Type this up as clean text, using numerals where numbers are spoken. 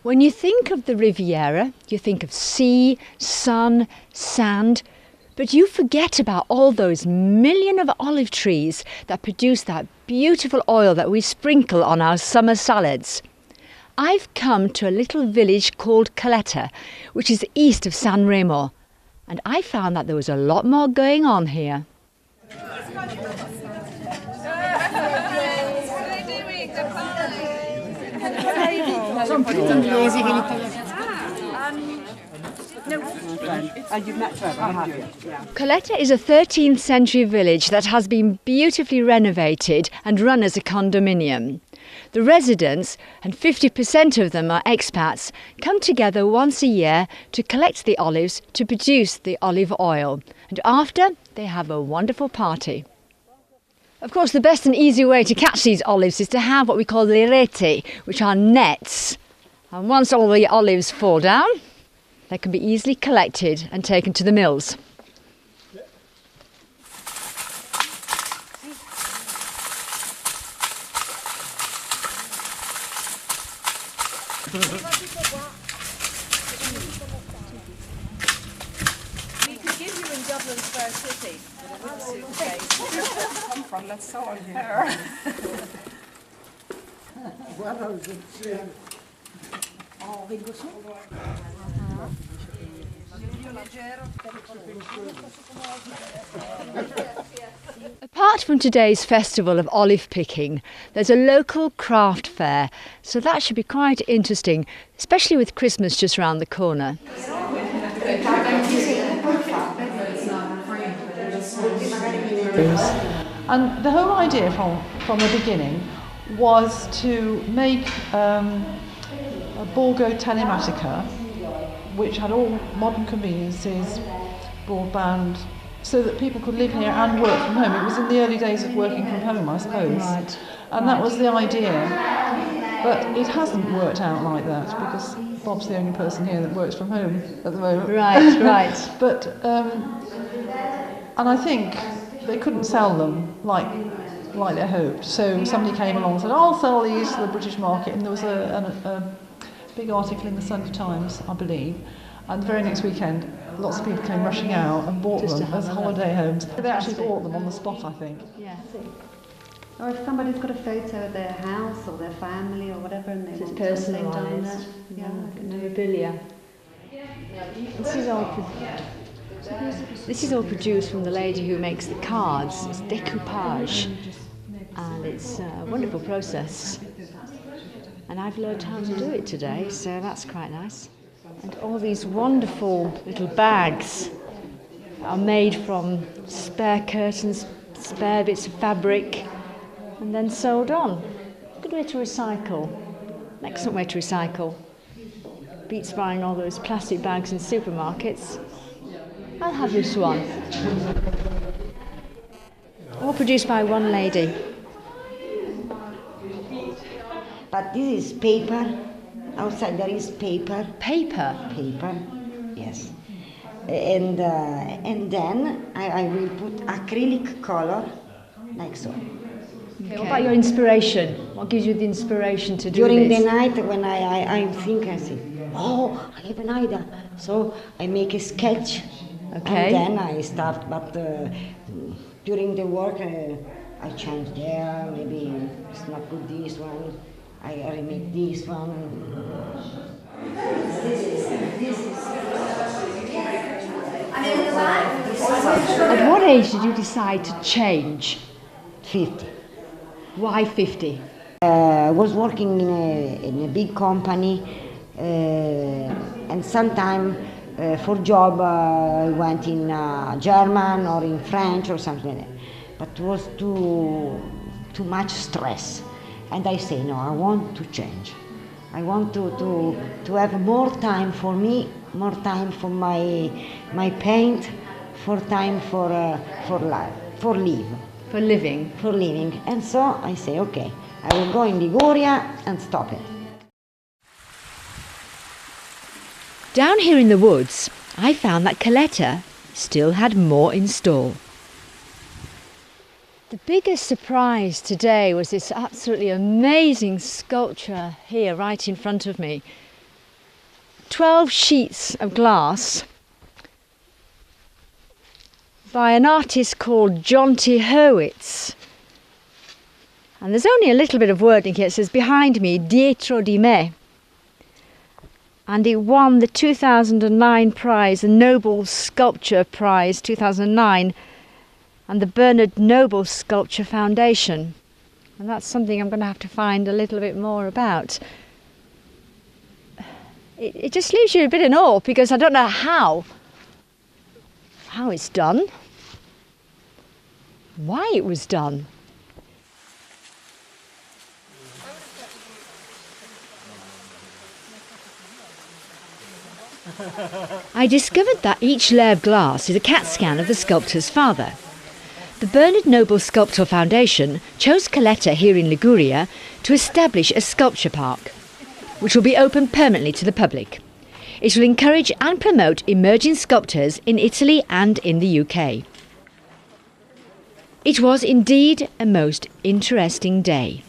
When you think of the Riviera, you think of sea, sun, sand, but you forget about all those millions of olive trees that produce that beautiful oil that we sprinkle on our summer salads. I've come to a little village called Colletta, which is east of San Remo, and I found that there was a lot more going on here. Colletta is a 13th century village that has been beautifully renovated and run as a condominium. The residents, and 50% of them are expats, come together once a year to collect the olives to produce the olive oil, and after they have a wonderful party. Of course, the best and easy way to catch these olives is to have what we call le reti, which are nets. And once all the olives fall down, they can be easily collected and taken to the mills. We could give you in Dublin Square City with a suitcase. Come from, that's so unfair. Apart from today's festival of olive picking, there's a local craft fair, so that should be quite interesting, especially with Christmas just round the corner. And the whole idea from the beginning was to make a Borgo Telematica, which had all modern conveniences, broadband, so that people could live here and work from home. It was in the early days of working from home, I suppose. Right. And that was the idea. But it hasn't worked out like that, because Bob's the only person here that works from home at the moment. Right, right. But, and I think they couldn't sell them like they hoped. So somebody came along and said, I'll sell these to the British market. And there was a big article in the Sunday Times, I believe. And the very next weekend, lots of people came rushing out and bought them as holiday homes. They actually bought them on the spot, I think. Yeah. Or if somebody's got a photo of their house or their family or whatever, and they want something done there. Yeah, memorabilia. This is all produced from the lady who makes the cards. It's decoupage, and it's a wonderful process. And I've learned how to do it today, so that's quite nice. And all these wonderful little bags are made from spare curtains, spare bits of fabric, and then sewed on. Good way to recycle. An excellent way to recycle. Beats buying all those plastic bags in supermarkets. I'll have this one. All produced by one lady. But this is paper. Outside there is paper. Paper? Paper, yes. And then I will put acrylic color, like so. Okay. What about your inspiration? What gives you the inspiration to do During this? the night when I think, I say, oh, I have an idea. So I make a sketch. Okay. And then I start, but during the work I change there, maybe it's not good this one. I remake this one. At what age did you decide to change? 50. Why 50? I was working in a big company, and sometime for job I went in German or in French or something like that. But it was too much stress. And I say, no, I want to change. I want to have more time for me, more time for my paint, for time for life, for live. For living? For living. And so I say, okay, I will go in Liguria and stop it. Down here in the woods, I found that Colletta still had more in store. The biggest surprise today was this absolutely amazing sculpture here right in front of me. 12 sheets of glass by an artist called John T. Hurwitz. And there's only a little bit of wording here. It says, behind me, dietro di me. And it won the 2009 prize, the Nobel Sculpture Prize 2009, and the Bernard Noble Sculpture Foundation. And that's something I'm going to have to find a little bit more about. It just leaves you a bit in awe, because I don't know how it's done, why it was done. I discovered that each layer of glass is a CAT scan of the sculptor's father. The Bernard Noble Sculpture Foundation chose Colletta here in Liguria to establish a sculpture park, which will be open permanently to the public. It will encourage and promote emerging sculptors in Italy and in the UK. It was indeed a most interesting day.